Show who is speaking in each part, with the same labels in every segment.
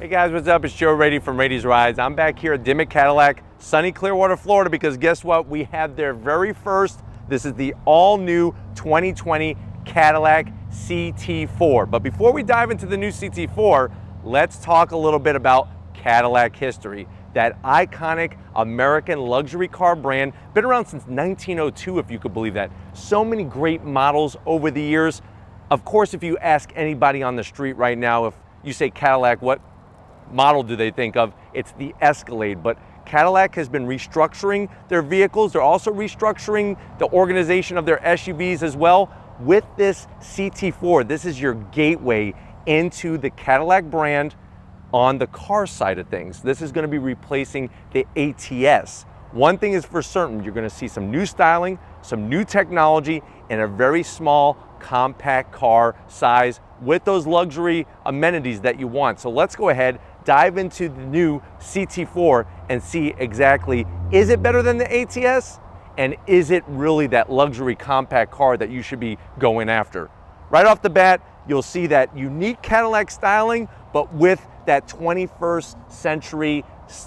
Speaker 1: Hey guys, what's up? It's Joe Rady from Rady's Rides. I'm back here at Dimmick Cadillac, sunny Clearwater, Florida, because guess what? We have their very first, this is the all-new 2020 Cadillac CT4. But before we dive into the new CT4, let's talk a little bit about Cadillac history. That iconic American luxury car brand, been around since 1902, if you could believe that. So many great models over the years. Of course, if you ask anybody on the street right now, if you say Cadillac, what model do they think of? It's the Escalade. But Cadillac has been restructuring their vehicles. They're also restructuring the organization of their SUVs as well. With this CT4, this is your gateway into the Cadillac brand on the car side of things. This is going to be replacing the ATS. One thing is for certain, you're going to see some new styling, some new technology, and a very small, compact car size with those luxury amenities that you want. So let's go ahead, dive into the new CT4 and see exactly, is it better than the ATS? And is it really that luxury compact car that you should be going after? Right off the bat, you'll see that unique Cadillac styling, but with that 21st century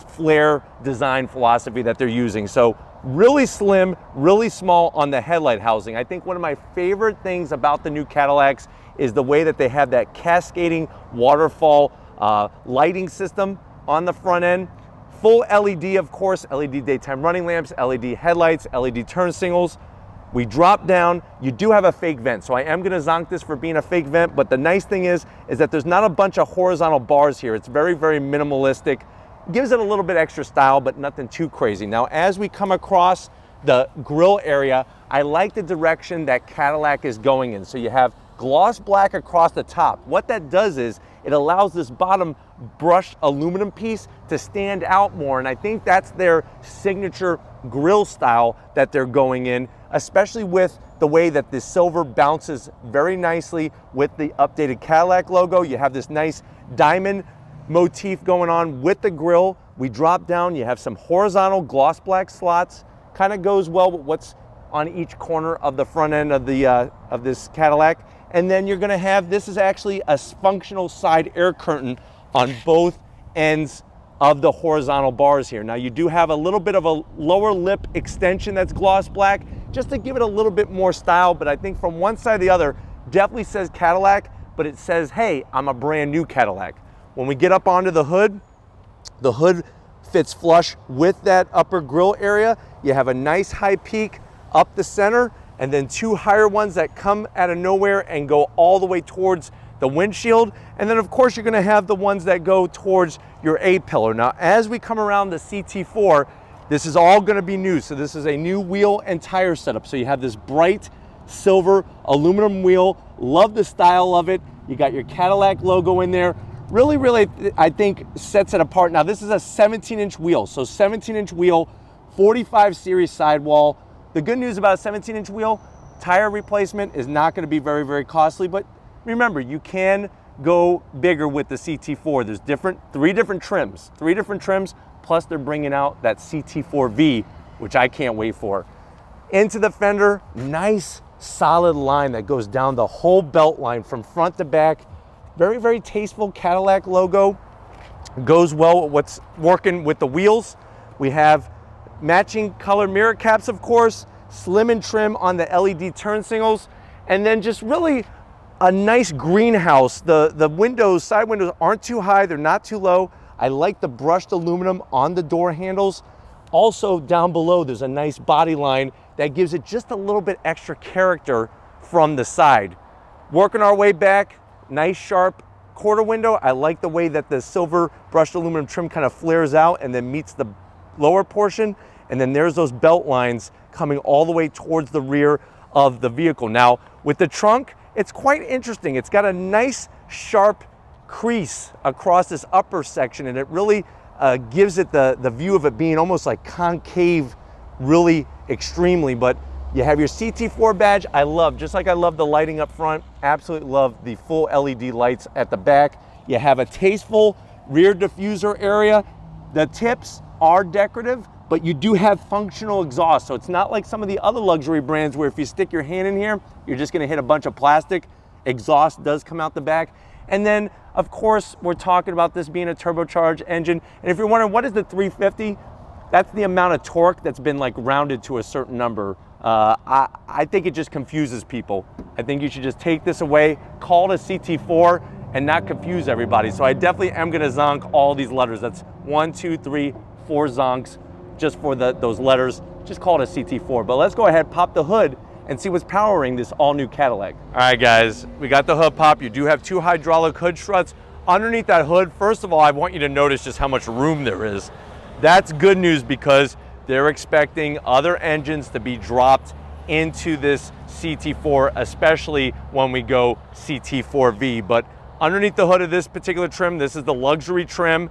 Speaker 1: flair design philosophy that they're using. So really slim, really small on the headlight housing. I think one of my favorite things about the new Cadillacs is the way that they have that cascading waterfall lighting system on the front end. Full LED, of course, LED daytime running lamps, LED headlights, LED turn signals. We drop down, you do have a fake vent, so I am gonna zonk this for being a fake vent, but the nice thing is that there's not a bunch of horizontal bars here. It's very, very minimalistic. Gives it a little bit extra style, but nothing too crazy. Now, as we come across the grille area, I like the direction that Cadillac is going in. So you have gloss black across the top. What that does is it allows this bottom brushed aluminum piece to stand out more, and I think that's their signature grille style that they're going in, especially with the way that the silver bounces very nicely with the updated Cadillac logo. You have this nice diamond motif going on with the grille. We drop down, you have some horizontal gloss black slots, kind of goes well with what's on each corner of the front end of the of this Cadillac. And then you're gonna have, this is actually a functional side air curtain on both ends of the horizontal bars here. Now you do have a little bit of a lower lip extension that's gloss black, just to give it a little bit more style, but I think from one side to the other, definitely says Cadillac, but it says, hey, I'm a brand new Cadillac. When we get up onto the hood fits flush with that upper grille area. You have a nice high peak up the center, and then two higher ones that come out of nowhere and go all the way towards the windshield. And then of course you're gonna have the ones that go towards your A-pillar. Now, as we come around the CT4, this is all gonna be new. So this is a new wheel and tire setup. So you have this bright silver aluminum wheel. Love the style of it. You got your Cadillac logo in there. Really, really, I think sets it apart. Now this is a 17-inch wheel. So 17-inch wheel, 45 series sidewall. The good news about a 17-inch wheel, tire replacement is not gonna be very, very costly, but remember, you can go bigger with the CT4. There's three different trims, plus they're bringing out that CT4V, which I can't wait for. Into the fender, nice solid line that goes down the whole belt line from front to back. Very, very tasteful Cadillac logo. Goes well with what's working with the wheels. We have matching color mirror caps, of course, slim and trim on the LED turn signals, and then just really a nice greenhouse. The windows, side windows aren't too high, they're not too low. I like the brushed aluminum on the door handles. Also down below, there's a nice body line that gives it just a little bit extra character from the side. Working our way back, nice sharp quarter window. I like the way that the silver brushed aluminum trim kind of flares out and then meets the lower portion. And then there's those belt lines coming all the way towards the rear of the vehicle. Now, with the trunk, it's quite interesting. It's got a nice sharp crease across this upper section, and it really gives it the view of it being almost like concave, really extremely. But you have your CT4 badge. I love, just like I love the lighting up front, absolutely love the full LED lights at the back. You have a tasteful rear diffuser area. The tips are decorative, but you do have functional exhaust. So it's not like some of the other luxury brands where if you stick your hand in here, you're just gonna hit a bunch of plastic. Exhaust does come out the back. And then, of course, we're talking about this being a turbocharged engine. And if you're wondering, what is the 350? That's the amount of torque that's been like rounded to a certain number. I think it just confuses people. I think you should just take this away, call it a CT4, and not confuse everybody. So I definitely am gonna zonk all these letters. That's 1, 2, 3, 4 zonks just for those letters. Just call it a CT4. But let's go ahead, pop the hood, and see what's powering this all-new Cadillac. All right, guys, we got the hood pop. You do have 2 hydraulic hood struts. Underneath that hood, first of all, I want you to notice just how much room there is. That's good news because they're expecting other engines to be dropped into this CT4, especially when we go CT4V. But underneath the hood of this particular trim, this is the luxury trim.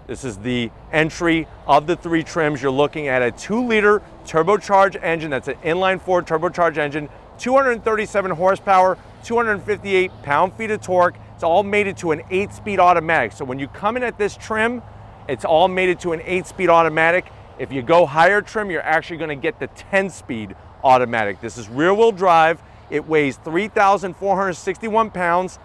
Speaker 1: This is the entry of the 3 trims. You're looking at a 2-liter turbocharged engine. That's an inline-4 turbocharged engine, 237 horsepower, 258 pound-feet of torque. It's all mated to an 8-speed automatic. So when you come in at this trim, it's all mated to an 8-speed automatic. If you go higher trim, you're actually gonna get the 10-speed automatic. This is rear-wheel drive. It weighs 3,461 pounds.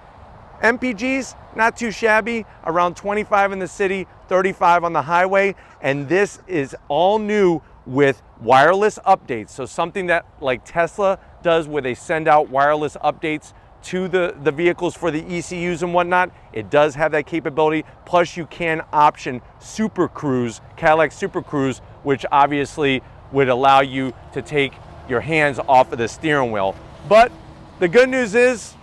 Speaker 1: MPGs, not too shabby, around 25 in the city, 35 on the highway. And this is all new with wireless updates. So something that like Tesla does where they send out wireless updates to the vehicles for the ECUs and whatnot. It does have that capability. Plus you can option Super Cruise, Cadillac Super Cruise, which obviously would allow you to take your hands off of the steering wheel. But the good news is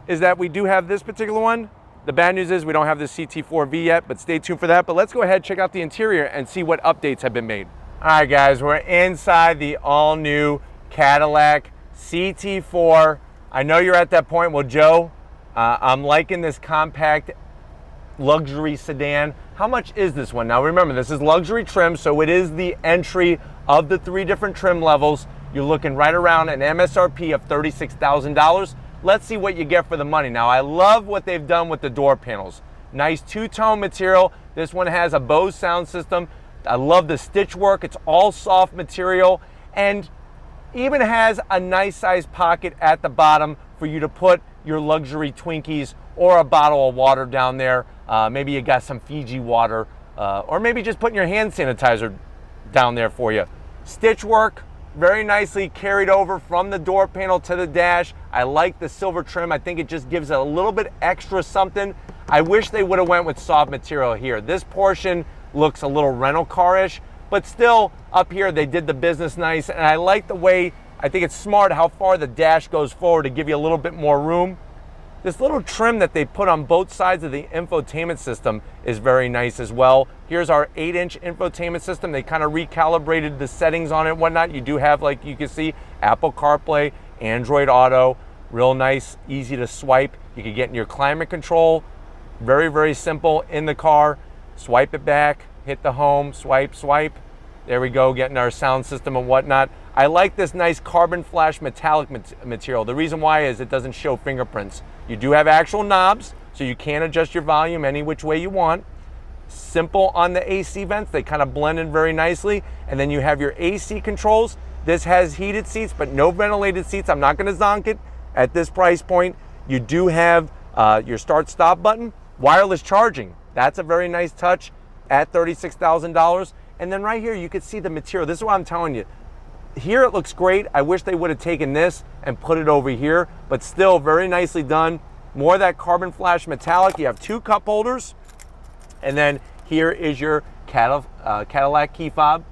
Speaker 1: that we do have this particular one. The bad news is we don't have the CT4V yet, but stay tuned for that. But let's go ahead and check out the interior and see what updates have been made. All right, guys, we're inside the all-new Cadillac CT4. I know you're at that point. Well, Joe, I'm liking this compact luxury sedan. How much is this one? Now, remember, this is luxury trim, so it is the entry of the 3 different trim levels. You're looking right around an MSRP of $36,000. Let's see what you get for the money. Now, I love what they've done with the door panels. Nice 2-tone material. This one has a Bose sound system. I love the stitch work. It's all soft material and even has a nice sized pocket at the bottom for you to put your luxury Twinkies or a bottle of water down there. Maybe you got some Fiji water, or maybe just putting your hand sanitizer down there for you. Stitch work, very nicely carried over from the door panel to the dash. I like the silver trim. I think it just gives it a little bit extra something. I wish they would have went with soft material here. This portion looks a little rental car-ish, but still up here they did the business nice. And I like the way, I think it's smart how far the dash goes forward to give you a little bit more room. This little trim that they put on both sides of the infotainment system is very nice as well. Here's our 8-inch infotainment system. They kind of recalibrated the settings on it and whatnot. You do have, like you can see, Apple CarPlay, Android Auto, real nice, easy to swipe. You can get in your climate control, very, very simple in the car. Swipe it back, hit the home, swipe, swipe. There we go, getting our sound system and whatnot. I like this nice carbon flash metallic material. The reason why is it doesn't show fingerprints. You do have actual knobs, so you can adjust your volume any which way you want. Simple on the AC vents, they kind of blend in very nicely. And then you have your AC controls. This has heated seats, but no ventilated seats. I'm not gonna zonk it at this price point. You do have your start-stop button, wireless charging. That's a very nice touch at $36,000. And then right here, you can see the material. This is what I'm telling you. Here it looks great. I wish they would have taken this and put it over here, but still very nicely done. More of that carbon flash metallic. You have 2 cup holders. And then here is your Cadillac key fob.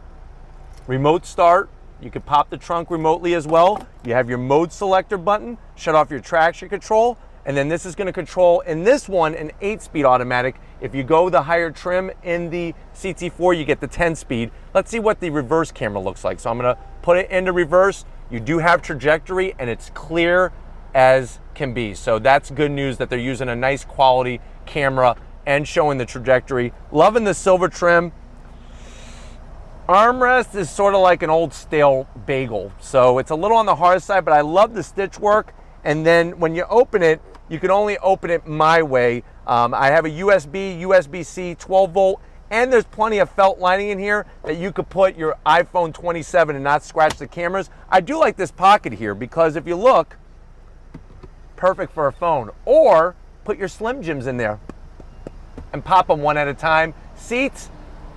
Speaker 1: Remote start. You can pop the trunk remotely as well. You have your mode selector button, shut off your traction control. And then this is going to control, in this one, an 8-speed automatic. If you go the higher trim in the CT4, you get the 10-speed. Let's see what the reverse camera looks like. So I'm going to put it into reverse. You do have trajectory, and it's clear as can be. So that's good news that they're using a nice quality camera and showing the trajectory. Loving the silver trim. Armrest is sort of like an old stale bagel. So it's a little on the hard side, but I love the stitch work. And then when you open it, you can only open it my way. I have a USB, USB-C, 12 volt, and there's plenty of felt lining in here that you could put your iPhone 27 and not scratch the cameras. I do like this pocket here because if you look, perfect for a phone. Or put your Slim Jims in there and pop them one at a time. Seats,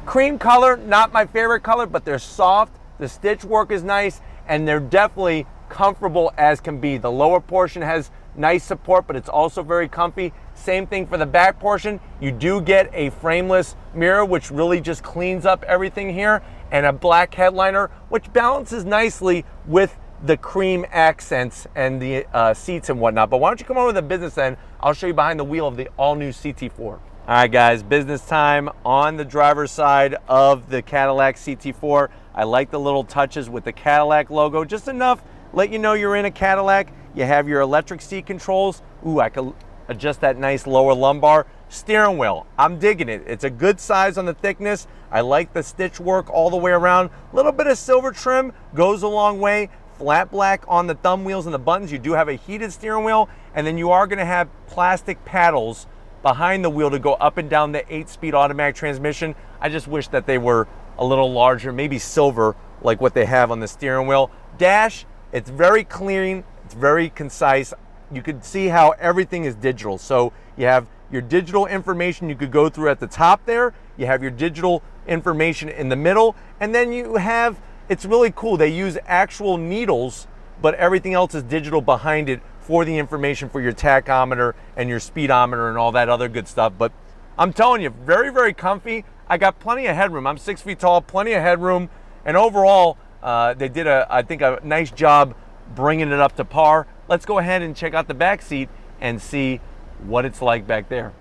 Speaker 1: cream color, not my favorite color, but they're soft. The stitch work is nice, and they're definitely comfortable as can be. The lower portion has nice support, but it's also very comfy. Same thing for the back portion. You do get a frameless mirror, which really just cleans up everything here, and a black headliner, which balances nicely with the cream accents and the seats and whatnot. But why don't you come over to the business end? I'll show you behind the wheel of the all-new CT4. All right, guys, business time on the driver's side of the Cadillac CT4. I like the little touches with the Cadillac logo, just enough let you know you're in a Cadillac. You have your electric seat controls. Ooh, I could adjust that nice lower lumbar. Steering wheel, I'm digging it. It's a good size on the thickness. I like the stitch work all the way around. A little bit of silver trim goes a long way. Flat black on the thumb wheels and the buttons. You do have a heated steering wheel, and then you are gonna have plastic paddles behind the wheel to go up and down the 8-speed automatic transmission. I just wish that they were a little larger, maybe silver, like what they have on the steering wheel. Dash, it's very clean, it's very concise. You can see how everything is digital. So you have your digital information you could go through at the top there. You have your digital information in the middle, and then you have, it's really cool, they use actual needles, but everything else is digital behind it for the information for your tachometer and your speedometer and all that other good stuff. But I'm telling you, very, very comfy. I got plenty of headroom. I'm 6 feet tall, plenty of headroom, and overall, they did, I think, a nice job bringing it up to par. Let's go ahead and check out the back seat and see what it's like back there.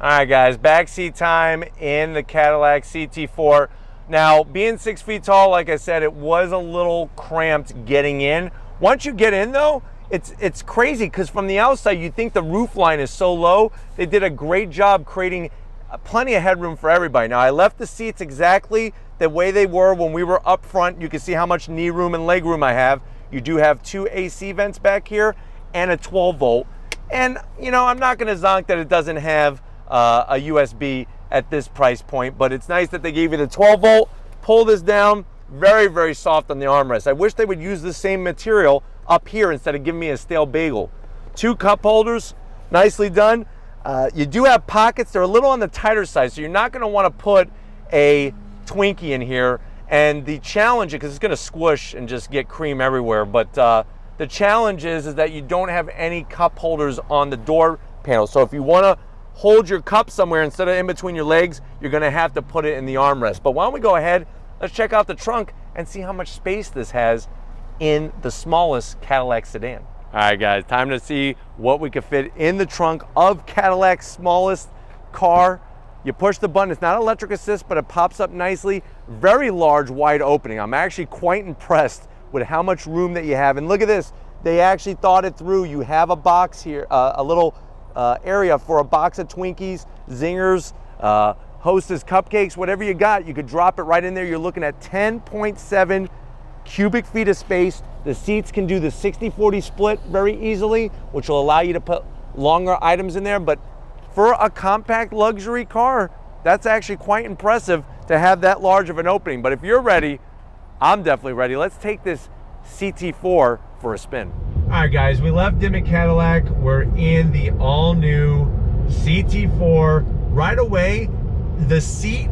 Speaker 1: All right, guys, back seat time in the Cadillac CT4. Now, being 6 feet tall, like I said, it was a little cramped getting in. Once you get in, though, it's crazy, because from the outside, you think the roof line is so low. They did a great job creating plenty of headroom for everybody. Now, I left the seats exactly the way they were when we were up front. You can see how much knee room and leg room I have. You do have 2 AC vents back here and a 12 volt. And, you know, I'm not gonna zonk that it doesn't have a USB at this price point, but it's nice that they gave you the 12 volt. Pull this down, very, very soft on the armrest. I wish they would use the same material up here instead of giving me a stale bagel. 2 cup holders, nicely done. You do have pockets. They're a little on the tighter side, so you're not gonna wanna put a Twinkie in here. And the challenge, because it's gonna squish and just get cream everywhere, but the challenge is that you don't have any cup holders on the door panel. So if you wanna hold your cup somewhere instead of in between your legs, you're gonna have to put it in the armrest. But why don't we go ahead, let's check out the trunk and see how much space this has in the smallest Cadillac sedan. All right, guys, time to see what we could fit in the trunk of Cadillac's smallest car. You push the button, it's not electric assist, but it pops up nicely. Very large, wide opening. I'm actually quite impressed with how much room that you have. And look at this, they actually thought it through. You have a box here, a little area for a box of Twinkies, Zingers, Hostess cupcakes, whatever you got, you could drop it right in there. You're looking at 10.7 cubic feet of space. The seats can do the 60-40 split very easily, which will allow you to put longer items in there. But for a compact luxury car, that's actually quite impressive to have that large of an opening. But if you're ready, I'm definitely ready. Let's take this CT4 for a spin. All right, guys, we left Dimmick Cadillac. We're in the all-new CT4. Right away, the seat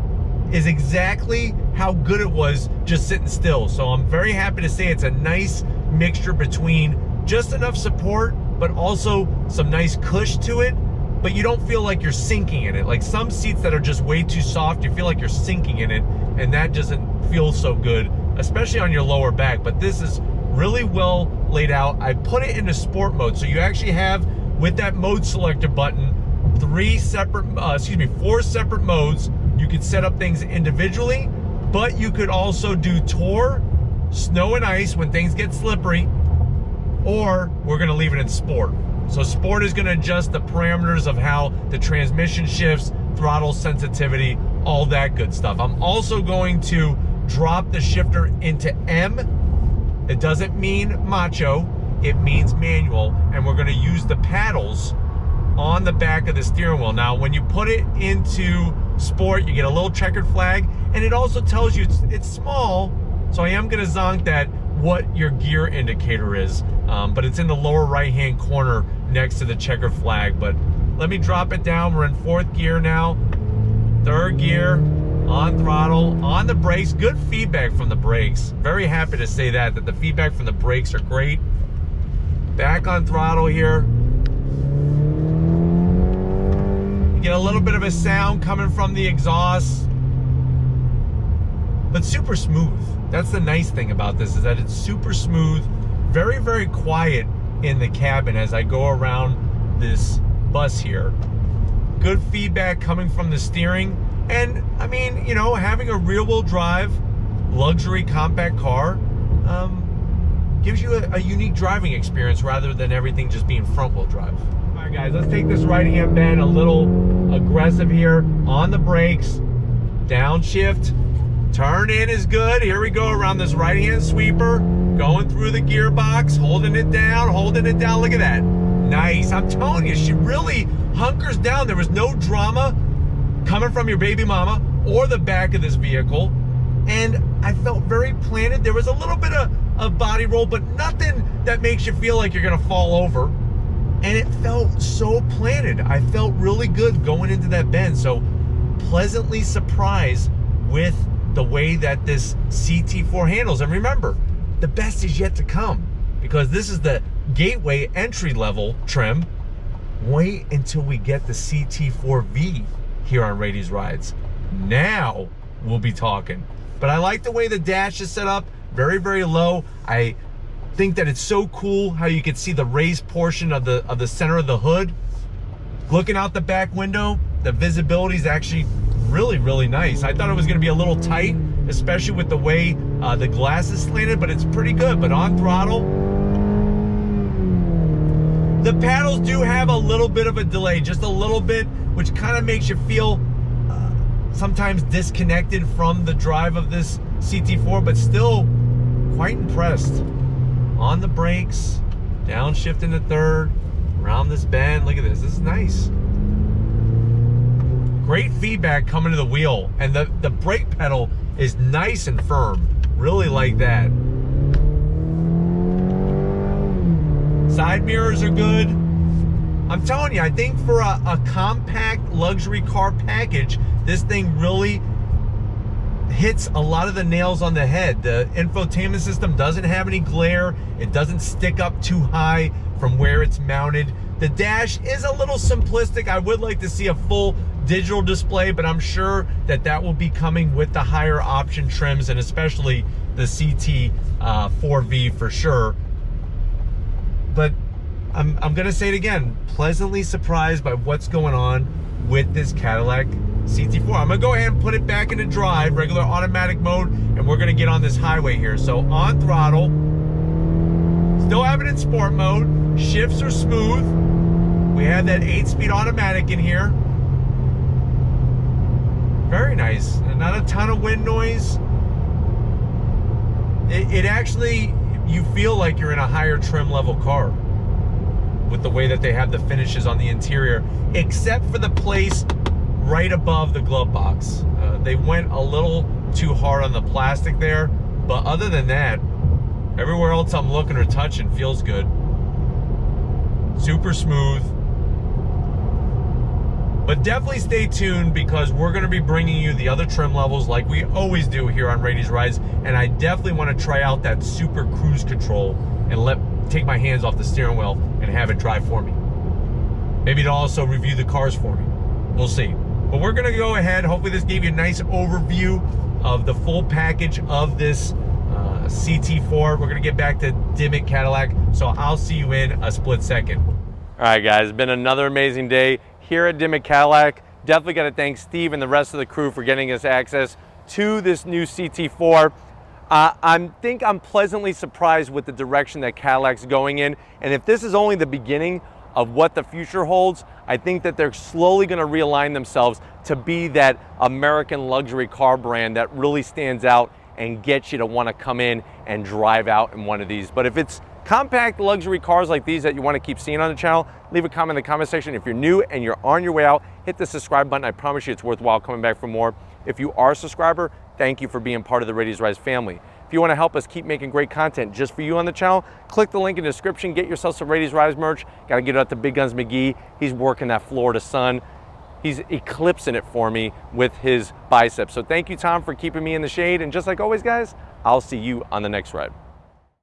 Speaker 1: is exactly how good it was just sitting still. So I'm very happy to say it's a nice mixture between just enough support, but also some nice cush to it, but you don't feel like you're sinking in it. Like some seats that are just way too soft, you feel like you're sinking in it, and that doesn't feel so good, especially on your lower back. But this is really well laid out. I put it into sport mode, so you actually have, with that mode selector button, 4 separate modes. You could set up things individually, but you could also do tour, snow and ice when things get slippery, or we're gonna leave it in sport. So sport is gonna adjust the parameters of how the transmission shifts, throttle sensitivity, all that good stuff. I'm also going to drop the shifter into M. It doesn't mean macho, it means manual, and we're gonna use the paddles on the back of the steering wheel. Now, when you put it into sport, you get a little checkered flag, and it also tells you it's small, so I am gonna zonk that what your gear indicator is, but it's in the lower right-hand corner next to the checkered flag. But Let me drop it down. We're in 4th gear now. 3rd gear, on throttle, on the brakes. Good feedback from the brakes. Very happy to say that the feedback from the brakes are great. Back on throttle here. You get a little bit of a sound coming from the exhaust, but super smooth. That's the nice thing about this, is that it's super smooth, very, very quiet in the cabin as I go around this bus here. Good feedback coming from the steering. And I mean, you know, having a rear-wheel drive luxury compact car gives you a unique driving experience rather than everything just being front-wheel drive. All right, guys, let's take this right-hand bend a little aggressive here on the brakes. Downshift. Turn in is good. Here we go around this right-hand sweeper, going through the gearbox, holding it down, holding it down. Look at that. Nice. I'm telling you, she really hunkers down. There was no drama coming from your baby mama or the back of this vehicle. And I felt very planted. There was a little bit of body roll, but nothing that makes you feel like you're going to fall over. And it felt so planted. I felt really good going into that bend. So pleasantly surprised with the way that this CT4 handles. And remember, the best is yet to come, because this is the gateway entry level trim. Wait until we get the CT4V here on Rady's Rides. Now we'll be talking. But I like the way the dash is set up, very, very low. I think that it's so cool how you can see the raised portion of the center of the hood. Looking out the back window, the visibility is actually really, really nice. I thought it was going to be a little tight, especially with the way the glass is slanted, but it's pretty good. But on throttle, the paddles do have a little bit of a delay, just a little bit, which kind of makes you feel sometimes disconnected from the drive of this CT4, but still quite impressed. On the brakes, downshift in the 3rd, around this bend. Look at this. This is nice. Great feedback coming to the wheel, and the brake pedal is nice and firm. Really like that. Side mirrors are good. I'm telling you, I think for a compact luxury car package, this thing really hits a lot of the nails on the head. The infotainment system doesn't have any glare. It doesn't stick up too high from where it's mounted. The dash is a little simplistic. I would like to see a full digital display, but I'm sure that will be coming with the higher option trims, and especially the CT4V for sure. But I'm gonna say it again, pleasantly surprised by what's going on with this Cadillac CT4. I'm gonna go ahead and put it back into drive, regular automatic mode, and we're gonna get on this highway here. So on throttle, still have it in sport mode, shifts are smooth. We have that 8-speed automatic in here. Very nice, and not a ton of wind noise. It actually, you feel like you're in a higher trim level car with the way that they have the finishes on the interior, except for the place right above the glove box. They went a little too hard on the plastic there, but other than that, everywhere else I'm looking or touching feels good. Super smooth. But definitely stay tuned, because we're going to be bringing you the other trim levels like we always do here on Rady's Rides. And I definitely want to try out that super cruise control and take my hands off the steering wheel and have it drive for me. Maybe to also review the cars for me. We'll see. But we're going to go ahead. Hopefully this gave you a nice overview of the full package of this CT4. We're going to get back to Dimmick Cadillac. So I'll see you in a split second. All right, guys. It's been another amazing day here at Dimmick Cadillac. Definitely got to thank Steve and the rest of the crew for getting us access to this new CT4. I think I'm pleasantly surprised with the direction that Cadillac's going in. And if this is only the beginning of what the future holds, I think that they're slowly going to realign themselves to be that American luxury car brand that really stands out and gets you to want to come in and drive out in one of these. But if it's compact luxury cars like these that you want to keep seeing on the channel, leave a comment in the comment section. If you're new and you're on your way out, hit the subscribe button. I promise you it's worthwhile coming back for more. If you are a subscriber, thank you for being part of the Rady's Rides family. If you want to help us keep making great content just for you on the channel, click the link in the description, get yourself some Radies Rise merch. Got to get it out to Big Guns McGee. He's working that Florida sun. He's eclipsing it for me with his biceps. So thank you, Tom, for keeping me in the shade. And just like always, guys, I'll see you on the next ride.